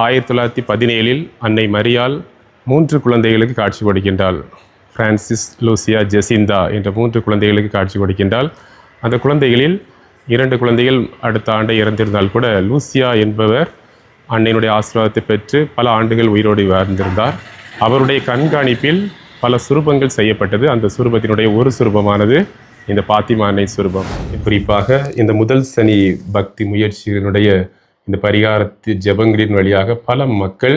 1917 அன்னை மரியாள் 3 குழந்தைகளுக்கு காட்சி கொடுக்கின்றாள். பிரான்சிஸ், லூசியா, ஜெசிந்தா என்ற 3 குழந்தைகளுக்கு காட்சி கொடுக்கின்றாள். அந்த குழந்தைகளில் 2 குழந்தைகள் அடுத்த ஆண்டை இறந்திருந்தால் கூட லூசியா என்பவர் அன்னையினுடைய ஆசீர்வாதத்தை பெற்று பல ஆண்டுகள் உயிரோடு வாழ்ந்திருந்தார். அவருடைய கண்காணிப்பில் பல சுரூபங்கள் செய்யப்பட்டது. அந்த சுரூபத்தினுடைய ஒரு சுரூபமானது இந்த பாத்திமா அன்னை சுரூபம். குறிப்பாக இந்த முதல் சனி பக்தி முயற்சியினுடைய இந்த பரிகாரத்து ஜெபங்களின் வழியாக பல மக்கள்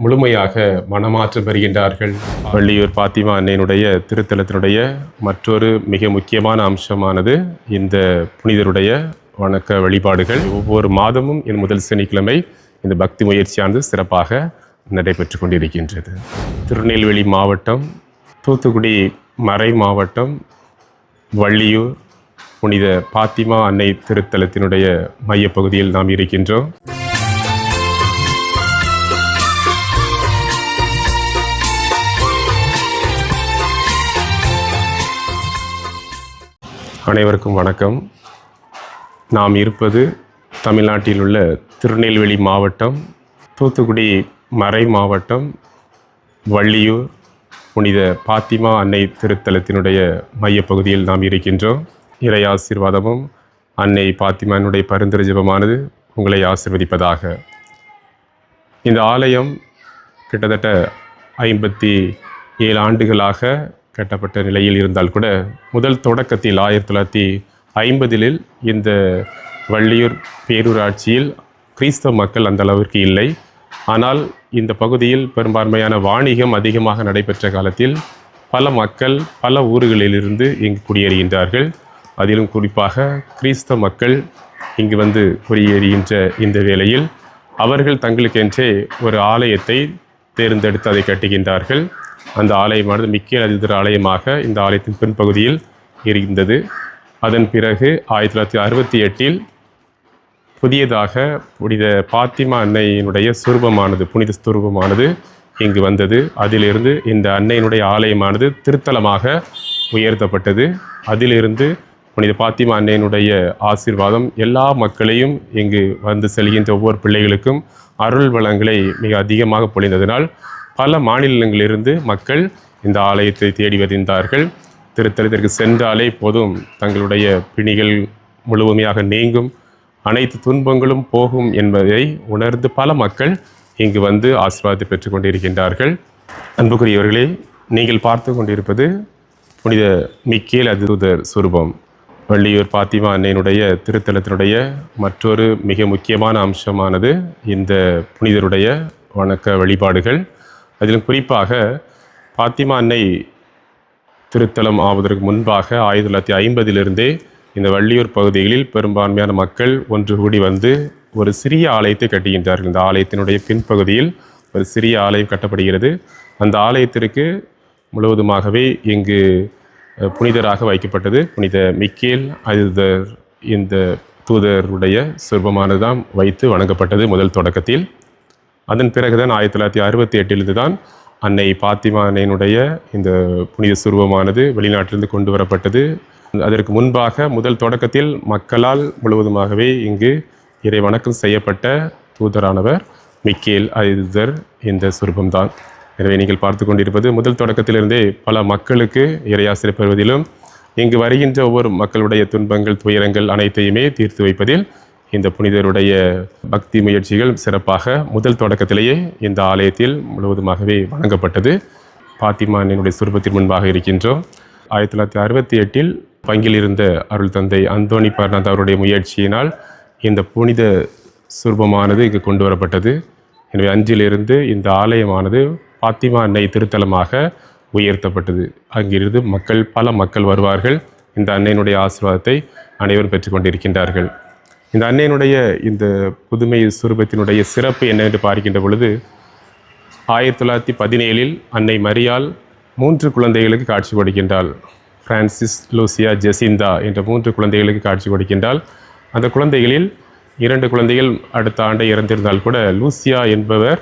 முழுமையாக மனமாற்றம் பெறுகின்றார்கள். வள்ளியூர் பாத்திமா அன்னையினுடைய திருத்தலத்தினுடைய மற்றொரு மிக முக்கியமான அம்சமானது இந்த புனிதருடைய வணக்க வழிபாடுகள். ஒவ்வொரு மாதமும் இந்த முதல் சனிக்கிழமை இந்த பக்தி முயற்சியானது சிறப்பாக நடைபெற்று கொண்டிருக்கின்றது. திருநெல்வேலி மாவட்டம், தூத்துக்குடி மறை மாவட்டம், வள்ளியூர் புனித பாத்திமா அன்னை திருத்தலத்தினுடைய மையப்பகுதியில் நாம் இருக்கின்றோம். அனைவருக்கும் வணக்கம். நாம் இருப்பது தமிழ்நாட்டில் உள்ள திருநெல்வேலி மாவட்டம், தூத்துக்குடி மறை மாவட்டம், வள்ளியூர் புனித பாத்திமா அன்னை திருத்தலத்தினுடைய மையப்பகுதியில் நாம் இருக்கின்றோம். இறை ஆசீர்வாதமும் அன்னை பாத்திமானுடைய பரிந்துரை ஜெபமானது உங்களை ஆசீர்வதிப்பதாக. இந்த ஆலயம் கிட்டத்தட்ட 57 ஆண்டுகளாக கட்டப்பட்ட நிலையில் இருந்தால் கூட முதல் தொடக்கத்தில் 1950 இந்த வள்ளியூர் பேரூராட்சியில் கிறிஸ்தவ மக்கள் அந்த அளவிற்கு இல்லை. ஆனால் இந்த பகுதியில் பெரும்பான்மையான வாணிகம் அதிகமாக நடைபெற்ற காலத்தில் பல மக்கள் பல ஊர்களிலிருந்து இங்கு குடியேறுகின்றார்கள். அதிலும் குறிப்பாக கிறிஸ்தவ மக்கள் இங்கு வந்து குடியேறுகின்ற இந்த வேளையில் அவர்கள் தங்களுக்கென்றே ஒரு ஆலயத்தை தேர்ந்தெடுத்து அதை கட்டுகின்றார்கள். அந்த ஆலயமானது மிக்கேல் அதிதர் ஆலயமாக இந்த ஆலயத்தின் பின்பகுதியில் இருந்தது. அதன் பிறகு 1968 புதியதாக புனித பாத்திமா அன்னையினுடைய சுரூபமானது, புனித ஸ்வரூபமானது இங்கு வந்தது. அதிலிருந்து இந்த அன்னையினுடைய ஆலயமானது திருத்தலமாக உயர்த்தப்பட்டது. அதிலிருந்து புனித பாத்திமா அன்னையினுடைய ஆசீர்வாதம் எல்லா மக்களையும் இங்கு வந்து செல்கின்ற ஒவ்வொரு பிள்ளைகளுக்கும் அருள் வளங்களை மிக அதிகமாக பொழிந்ததினால் பல மாநிலங்களிலிருந்து மக்கள் இந்த ஆலயத்தை தேடி வருகின்றார்கள். திருத்தலத்திற்கு சென்றாலே போதும் தங்களுடைய பிணிகள் முழுமையாக நீங்கும், அனைத்து துன்பங்களும் போகும் என்பதை உணர்ந்து பல மக்கள் இங்கு வந்து ஆசீர்வாதத்தை பெற்று கொண்டிருக்கின்றார்கள். அன்புக்குரியவர்களே, நீங்கள் பார்த்து கொண்டிருப்பது புனித மிக்கேல் அதிதூதர் சுரூபம். வள்ளியூர் பாத்திமா அன்னையினுடைய திருத்தலத்தினுடைய மற்றொரு மிக முக்கியமான அம்சமானது இந்த புனிதருடைய வணக்க வழிபாடுகள். அதிலும் குறிப்பாக பாத்திமா அன்னை திருத்தலம் ஆவதற்கு முன்பாக 1950 இந்த வள்ளியூர் பகுதிகளில் பெரும்பான்மையான மக்கள் ஒன்று கூடி வந்து ஒரு சிறிய ஆலயத்தை கட்டுகின்றார்கள். இந்த ஆலயத்தினுடைய பின்பகுதியில் ஒரு சிறிய ஆலயம் கட்டப்படுகிறது. அந்த ஆலயத்திற்கு முழுவதுமாகவே இங்கு புனிதராக வைக்கப்பட்டது புனித மிக்கேல் அதிதர் இந்த தூதருடைய சுரூபமானதுதான் வைத்து வணங்கப்பட்டது முதல் தொடக்கத்தில். அதன் பிறகுதான் 1968 தான் அன்னை பாத்திமா அன்னையினுடைய இந்த புனித சுரூபமானது வெளிநாட்டிலிருந்து கொண்டு வரப்பட்டது. அதற்கு முன்பாக முதல் தொடக்கத்தில் மக்களால் முழுவதுமாகவே இங்கு இறை வணக்கம் செய்யப்பட்ட தூதரானவர் மிக்கேல் அதிதர் இந்த சுரூபம்தான். எனவே நீங்கள் பார்த்து கொண்டிருப்பது முதல் தொடக்கத்திலிருந்தே பல மக்களுக்கு இறையாசிரியர் பெறுவதிலும் இங்கு வருகின்ற ஒவ்வொரு மக்களுடைய துன்பங்கள், துயரங்கள் அனைத்தையுமே தீர்த்து வைப்பதில் இந்த புனிதருடைய பக்தி முயற்சிகள் சிறப்பாக முதல் தொடக்கத்திலேயே இந்த ஆலயத்தில் முழுவதுமாகவே வணங்கப்பட்டது. பாத்திமா அன்னையினுடைய சுரூபத்தின் முன்பாக இருக்கின்றோம். 1968 பங்கில் இருந்த அருள் தந்தை அந்தோணி பர்னாத் அவருடைய முயற்சியினால் இந்த புனித சுரூபமானது இங்கு கொண்டு வரப்பட்டது. எனவே அன்றிலிருந்து இந்த ஆலயமானது பாத்திமா அன்னை திருத்தலமாக உயர்த்தப்பட்டது. அங்கிருந்து பல மக்கள் வருவார்கள். இந்த அன்னையினுடைய ஆசீர்வாதத்தை அனைவரும் பெற்றுக்கொண்டிருக்கின்றார்கள். இந்த அன்னையினுடைய இந்த புதுமை சுரூபத்தினுடைய சிறப்பு என்னவென்று பார்க்கின்ற பொழுது 1917 அன்னை மரியாள் 3 குழந்தைகளுக்கு காட்சி கொடுக்கின்றாள். பிரான்சிஸ், லூசியா, ஜெசிந்தா என்ற 3 குழந்தைகளுக்கு காட்சி கொடுக்கின்றாள். அந்த குழந்தைகளில் 2 குழந்தைகள் அடுத்த ஆண்டை இறந்திருந்தால் கூட லூசியா என்பவர்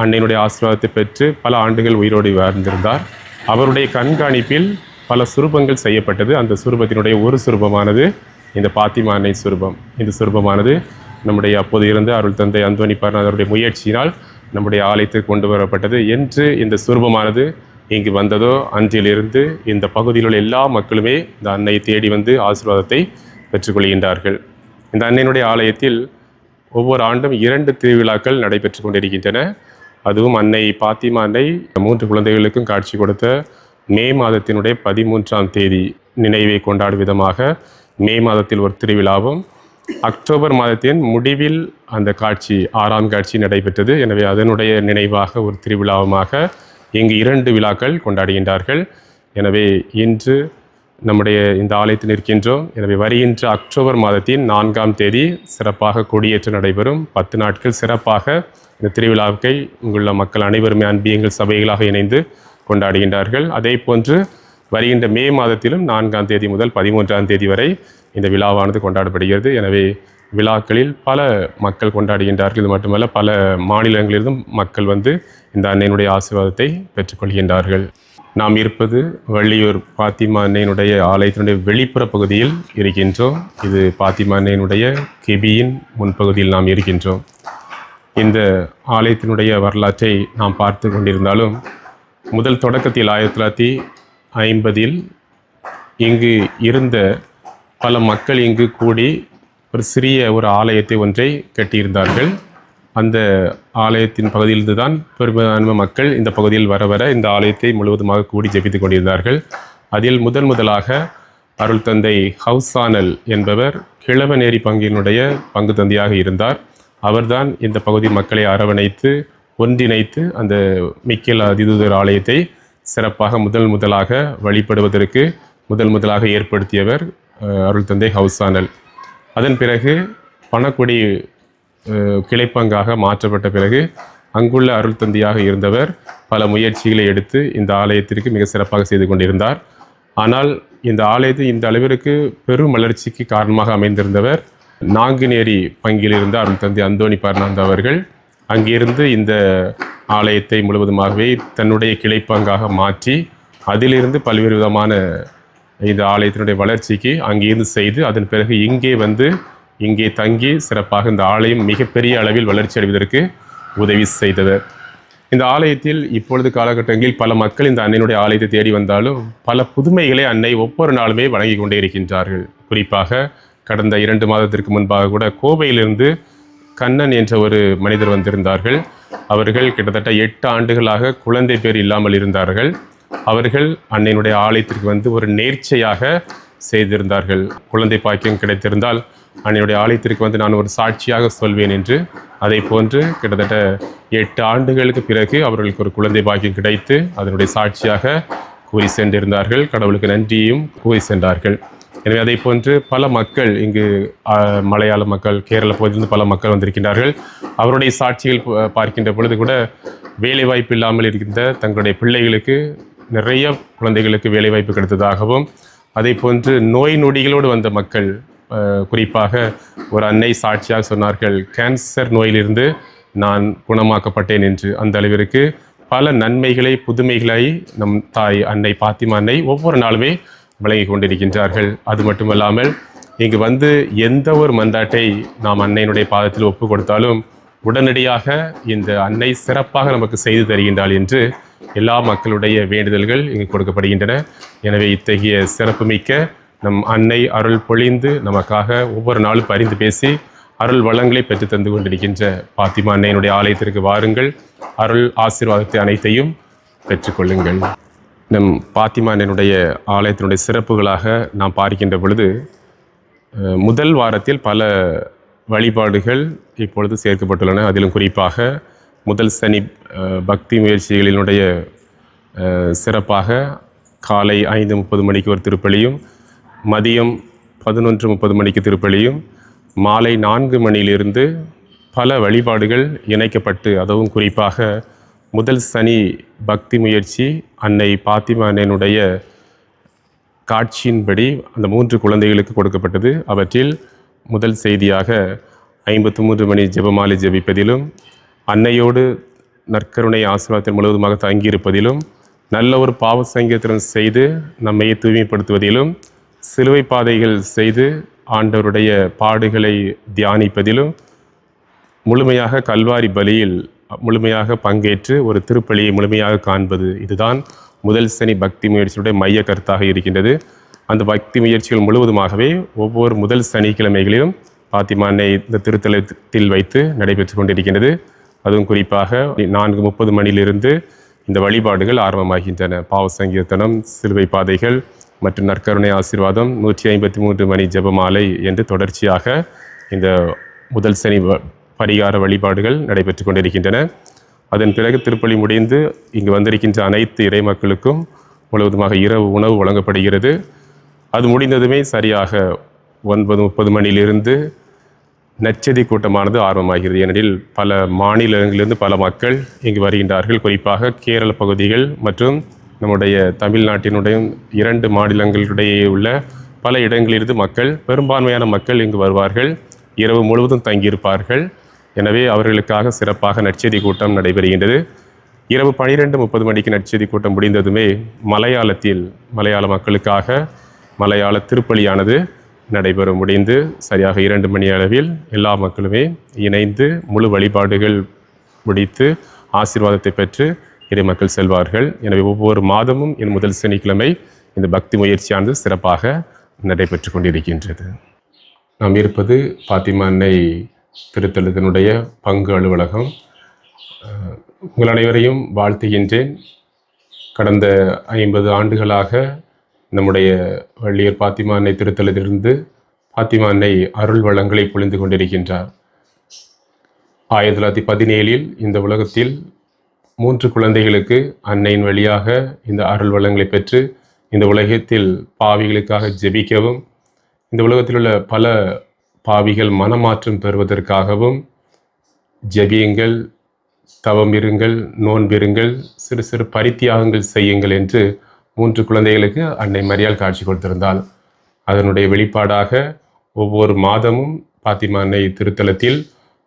அன்னையினுடைய ஆசீர்வாதத்தை பெற்று பல ஆண்டுகள் உயிரோடு வாழ்ந்திருந்தார். அவருடைய கண்காணிப்பில் பல சுரூபங்கள் செய்யப்பட்டது. அந்த சுரூபத்தினுடைய ஒரு சுரூபமானது இந்த பாத்திமா அன்னை சுரூபம். இந்த சுரூபமானது நம்முடைய அப்போது இருந்த அருள் தந்தை அந்தோணி பர்னாந்தருடைய முயற்சியினால் நம்முடைய ஆலயத்திற்கு கொண்டு வரப்பட்டது. என்று இந்த சுரூபமானது இங்கு வந்ததோ அன்றிலிருந்து இந்த பகுதியில் உள்ள எல்லா மக்களுமே இந்த அன்னையை தேடி வந்து ஆசீர்வாதத்தை பெற்றுக்கொள்கின்றார்கள். இந்த அன்னையினுடைய ஆலயத்தில் ஒவ்வொரு ஆண்டும் 2 திருவிழாக்கள் நடைபெற்று கொண்டிருக்கின்றன. அதுவும் அன்னை பாத்திமா அன்னை 3 குழந்தைகளுக்கும் காட்சி கொடுத்த மே மாதத்தினுடைய 13ஆம் தேதி நினைவை கொண்டாடும் விதமாக மே மாதத்தில் ஒரு திருவிழாவும், அக்டோபர் மாதத்தின் முடிவில் அந்த காட்சி 6ஆம் காட்சி நடைபெற்றது. எனவே அதனுடைய நினைவாக ஒரு திருவிழாவுமாக இங்கு 2 விழாக்கள் கொண்டாடுகின்றார்கள். எனவே இன்று நம்முடைய இந்த ஆலயத்தில் இருக்கின்றோம். எனவே வருகின்ற அக்டோபர் மாதத்தின் 4ஆம் தேதி சிறப்பாக கொடியேற்றம் நடைபெறும். 10 நாட்கள் சிறப்பாக இந்த திருவிழாவை இங்குள்ள மக்கள் அனைவருமே அன்பியங்கள் சபைகளாக இணைந்து கொண்டாடுகின்றார்கள். அதே போன்று வருகின்ற மே மாதத்திலும் 4ஆம் தேதி முதல் 13ஆம் தேதி வரை இந்த விழாவானது கொண்டாடப்படுகிறது. எனவே விழாக்களில் பல மக்கள் கொண்டாடுகின்றார்கள். இது மட்டுமல்ல, பல மாநிலங்களிலிருந்தும் மக்கள் வந்து இந்த அன்னையினுடைய ஆசீர்வாதத்தை பெற்றுக்கொள்கின்றார்கள். நாம் இருப்பது வள்ளியூர் பாத்திமா அன்னையினுடைய ஆலயத்தினுடைய வெளிப்புற பகுதியில் இருக்கின்றோம். இது பாத்திமா அன்னையினுடைய கெபியின் முன்பகுதியில் நாம் இருக்கின்றோம். இந்த ஆலயத்தினுடைய வரலாற்றை நாம் பார்த்து கொண்டிருந்தாலும் முதல் தொடக்கத்தில் 1950 இங்கு இருந்த பல மக்கள் இங்கு கூடி ஒரு சிறிய ஒரு ஆலயத்தை ஒன்றை கட்டியிருந்தார்கள். அந்த ஆலயத்தின் பகுதியிலிருந்து தான் பெரும்பான்மை மக்கள் இந்த பகுதியில் வர வர இந்த ஆலயத்தை முழுவதுமாக கூடி ஜெபித்து கொண்டிருந்தார்கள். அதில் முதலாக அருள் தந்தை ஹவுசானல் என்பவர் கிழவநேரி பங்கினுடைய பங்கு தந்தையாக இருந்தார். அவர்தான் இந்த பகுதி மக்களை அரவணைத்து ஒன்றிணைத்து அந்த மிக்கேல் அதிதூதர் ஆலயத்தை சிறப்பாக முதலாக வழிபடுவதற்கு முதலாக ஏற்படுத்தியவர் அருள் தந்தை ஹவுசானல். அதன் பிறகு பணக்குடி கிளைப்பங்காக மாற்றப்பட்ட பிறகு அங்குள்ள அருள் தந்தையாக இருந்தவர் பல முயற்சிகளை எடுத்து இந்த ஆலயத்திற்கு மிக சிறப்பாக செய்து கொண்டிருந்தார். ஆனால் இந்த ஆலயத்தை இந்த அளவிற்கு பெரும் வளர்ச்சிக்கு காரணமாக அமைந்திருந்தவர் நாங்குநேரி பங்கில் இருந்த அருள் தந்தை அந்தோணி பர்னாந்த அவர்கள். அங்கிருந்து இந்த ஆலயத்தை முழுவதுமாகவே தன்னுடைய கிளைப்பங்காக மாற்றி அதிலிருந்து பல்வேறு விதமான இந்த ஆலயத்தினுடைய வளர்ச்சிக்கு அங்கிருந்து செய்து அதன் பிறகு இங்கே தங்கி சிறப்பாக இந்த ஆலயம் மிகப்பெரிய அளவில் வளர்ச்சி அடைவதற்கு உதவி செய்தவர். இந்த ஆலயத்தில் இப்பொழுது காலகட்டங்களில் பல மக்கள் இந்த அன்னையினுடைய ஆலயத்தை தேடி வந்தாலும் பல புதுமைகளை அன்னை ஒவ்வொரு நாளுமே வழங்கி கொண்டே இருக்கின்றார்கள். குறிப்பாக கடந்த 2 மாதத்திற்கு முன்பாக கூட கோவையிலிருந்து கண்ணன் என்ற ஒரு மனிதர் வந்திருந்தார்கள். அவர்கள் கிட்டத்தட்ட 8 ஆண்டுகளாக குழந்தை பேர் இல்லாமல் இருந்தார்கள். அவர்கள் அன்னையினுடைய ஆலயத்திற்கு வந்து ஒரு நேர்ச்சையாக செய்திருந்தார்கள். குழந்தை பாக்கியம் கிடைத்திருந்தால் அன்னையுடைய ஆலயத்திற்கு வந்து நான் ஒரு சாட்சியாக சொல்வேன் என்று. அதை போன்று கிட்டத்தட்ட 8 ஆண்டுகளுக்கு பிறகு அவர்களுக்கு ஒரு குழந்தை பாக்கியம் கிடைத்து அதனுடைய சாட்சியாக கூறி சென்றிருந்தார்கள். கடவுளுக்கு நன்றியும் கூறி சென்றார்கள். எனவே அதை போன்று பல மக்கள் இங்கு மலையாள மக்கள், கேரள பகுதியிலிருந்து பல மக்கள் வந்திருக்கின்றார்கள். அவருடைய சாட்சிகள் பார்க்கின்ற பொழுது கூட வேலைவாய்ப்பு இல்லாமல் இருக்கின்ற தங்களுடைய பிள்ளைகளுக்கு நிறைய குழந்தைகளுக்கு வேலைவாய்ப்பு கிடைத்ததாகவும், அதை போன்று நோய் நொடிகளோடு வந்த மக்கள் குறிப்பாக ஒரு அன்னை சாட்சியாக சொன்னார்கள், கேன்சர் நோயிலிருந்து நான் குணமாக்கப்பட்டேன் என்று. அந்த அளவிற்கு பல நன்மைகளை புதுமைகளை நம் தாய் அன்னை பாத்திமா அன்னை ஒவ்வொரு நாளுமே வழங்கி கொண்டிருக்கின்றார்கள். அது மட்டுமல்லாமல் இங்கு வந்து எந்த ஒரு மன்றாட்டை நாம் அன்னையினுடைய பாதத்தில் ஒப்பு கொடுத்தாலும் உடனடியாக இந்த அன்னை சிறப்பாக நமக்கு செய்து தருகின்றாள் என்று எல்லா மக்களுடைய வேண்டுதல்கள் இங்கு கொடுக்கப்படுகின்றன. எனவே இத்தகைய சிறப்புமிக்க நம் அன்னை அருள் பொழிந்து நமக்காக ஒவ்வொரு நாளும் பரிந்து பேசி அருள் வளங்களை பெற்று தந்து கொண்டிருக்கின்ற பாத்திமா அன்னையினுடைய ஆலயத்திற்கு வாருங்கள். அருள் ஆசீர்வாதத்தை அனைத்தையும் பெற்றுக்கொள்ளுங்கள். நம் பாத்திமா அன்னையினுடைய ஆலயத்தினுடைய சிறப்புகளாக நாம் பார்க்கின்ற பொழுது முதல் வாரத்தில் பல வழிபாடுகள் இப்பொழுது சேர்க்கப்பட்டுள்ளன. அதிலும் குறிப்பாக முதல் சனி பக்தி முயற்சிகளினுடைய சிறப்பாக காலை 5:30 மணிக்கு ஒரு திருப்பலியும், மதியம் 11:30 மணிக்கு திருப்பலியும், மாலை 4 மணியிலிருந்து பல வழிபாடுகள் இணைக்கப்பட்டு, அதுவும் குறிப்பாக முதல் சனி பக்தி முயற்சி அன்னை பாத்திமா அன்னையினுடைய காட்சியின்படி அந்த 3 குழந்தைகளுக்கு கொடுக்கப்பட்டது. அவற்றில் முதல் செய்தியாக 53 மணி ஜெபமாலை ஜெபிப்பதிலும், அன்னையோடு நற்கருணை ஆசீர்வாதத்தில் முழுவதுமாக தங்கியிருப்பதிலும், நல்ல ஒரு பாவ சங்கீதம் செய்து நம்மையை தூய்மைப்படுத்துவதிலும், சிலுவை பாதைகள் செய்து ஆண்டவருடைய பாடுகளை தியானிப்பதிலும், முழுமையாக கல்வாரி பலியில் முழுமையாக பங்கேற்று ஒரு திருப்பலியை முழுமையாக காண்பது, இதுதான் முதல் சனி பக்தி முயற்சியுடைய மைய கருத்தாக இருக்கின்றது. அந்த பக்தி முயற்சிகள் முழுவதுமாகவே ஒவ்வொரு முதல் சனிக்கிழமைகளிலும் பாத்திமா அன்னை இந்த திருத்தலத்தில் வைத்து நடைபெற்று கொண்டிருக்கின்றது. அதுவும் குறிப்பாக 4:30 மணியிலிருந்து இந்த வழிபாடுகள் ஆரம்பமாகின்றன. பாவ சங்கீர்த்தனம், சிலுவை பாதைகள் மற்றும் நற்கருணை ஆசீர்வாதம், 153 மணி ஜெபமாலை என்று தொடர்ச்சியாக இந்த முதல் சனி பரிகார வழிபாடுகள் நடைபெற்று கொண்டிருக்கின்றன. அதன் பிறகு திருப்பலி முடிந்து இங்கு வந்திருக்கின்ற அனைத்து இறை மக்களுக்கும் முழுவதுமாக இரவு உணவு வழங்கப்படுகிறது. அது முடிந்ததுமே சரியாக 9:30 மணியிலிருந்து நற்செய்தி கூட்டமானது ஆரம்பமாகிறது. ஏனெனில் பல மாநிலங்களிலிருந்து பல மக்கள் இங்கு வருகின்றார்கள். குறிப்பாக கேரள பகுதிகள் மற்றும் நம்முடைய தமிழ்நாட்டினுடைய 2 மாநிலங்களிடையே உள்ள பல இடங்களிலிருந்து மக்கள், பெரும்பான்மையான மக்கள் இங்கு வருவார்கள். இரவு முழுவதும் தங்கியிருப்பார்கள். எனவே அவர்களுக்காக சிறப்பாக நற்செய்தி கூட்டம் நடைபெறுகின்றது. இரவு 12:30 மணிக்கு நற்செய்தி கூட்டம் முடிந்ததுமே மலையாள மக்களுக்காக மலையாள திருப்பலியானது நடைபெற முடிந்து சரியாக 2 மணி அளவில் எல்லா மக்களுமே இணைந்து முழு வழிபாடுகள் முடித்து ஆசீர்வாதத்தை பெற்று இறை மக்கள் செல்வார்கள். எனவே ஒவ்வொரு மாதமும் என் முதல் சனிக்கிழமை இந்த பக்தி முயற்சியானது சிறப்பாக நடைபெற்று கொண்டிருக்கின்றது. நாம் இருப்பது பாத்திமா அன்னை திருத்தலத்தினுடைய பங்கு அலுவலகம். உங்கள் அனைவரையும் வாழ்த்துகின்றேன். கடந்த 50 ஆண்டுகளாக நம்முடைய வள்ளியூர் பாத்திமா அன்னை திருத்தலத்திலிருந்து பாத்திமா அன்னை அருள் வளங்களை பொழிந்து கொண்டிருக்கின்றார். 1917 இந்த உலகத்தில் 3 குழந்தைகளுக்கு அன்னையின் வழியாக இந்த அருள் வளங்களை பெற்று இந்த உலகத்தில் பாவிகளுக்காக ஜெபிக்கவும், இந்த உலகத்தில் உள்ள பல பாவிகள் மனமாற்றம் பெறுவதற்காகவும் ஜெபியுங்கள், தவம் இருங்கள், நோன்பிருங்கள், சிறு சிறு பரித்தியாகங்கள் செய்யுங்கள் என்று 3 குழந்தைகளுக்கு அன்னை மரியாள் காட்சி கொடுத்திருந்தாள். அதனுடைய வெளிப்பாடாக ஒவ்வொரு மாதமும் பாத்திமா அன்னை திருத்தலத்தில்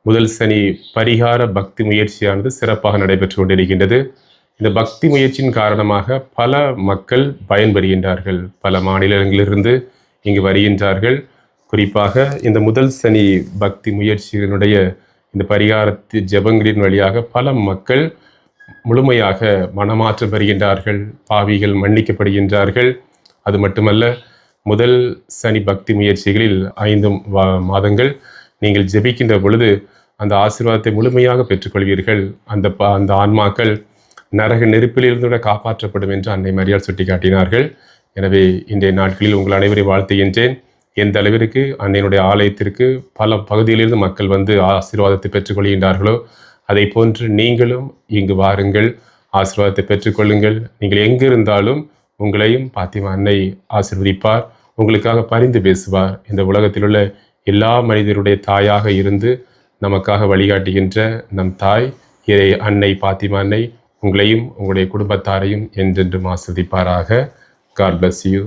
முதல் சனி பரிகார பக்தி முயற்சியானது சிறப்பாக நடைபெற்று கொண்டிருக்கின்றது. இந்த பக்தி முயற்சியின் காரணமாக பல மக்கள் பயன்பெறுகின்றார்கள். பல மாநிலங்களிலிருந்து இங்கு வருகின்றார்கள். குறிப்பாக இந்த முதல் சனி பக்தி முயற்சியினுடைய இந்த பரிகாரத்து ஜெபங்களின் வழியாக பல மக்கள் முழுமையாக மனமாற்றம் பெறுகின்றார்கள். பாவிகள் மன்னிக்கப்படுகின்றார்கள். அது மட்டுமல்ல, முதல் சனி பக்தி முயற்சிகளில் 5 மாதங்கள் நீங்கள் ஜெபிக்கின்ற பொழுது அந்த ஆசீர்வாதத்தை முழுமையாக பெற்றுக்கொள்வீர்கள். அந்த ஆன்மாக்கள் நரக நெருப்பிலிருந்து காப்பாற்றப்படும் என்று அன்னை மரியாள் சுட்டிக்காட்டினார்கள். எனவே இன்றைய நாட்களில் உங்கள் அனைவரையும் வாழ்த்துகின்றேன். எந்த அளவிற்கு அன்னையினுடைய ஆலயத்திற்கு பல பகுதியிலிருந்து மக்கள் வந்து ஆசீர்வாதத்தை பெற்றுக்கொள்கின்றார்களோ அதை போன்று நீங்களும் இங்கு வாருங்கள், ஆசீர்வாதத்தை பெற்றுக்கொள்ளுங்கள். நீங்கள் எங்கிருந்தாலும் உங்களையும் பாத்திமா அன்னை ஆசீர்வதிப்பார், உங்களுக்காக பரிந்து பேசுவார். இந்த உலகத்தில் உள்ள எல்லா மனிதருடைய தாயாக இருந்து நமக்காக வழிகாட்டுகின்ற நம் தாய் இறை அன்னை பாத்திமா அன்னை உங்களையும் உங்களுடைய குடும்பத்தாரையும் என்றென்றும் ஆசீர்வதிப்பாராக. God bless you.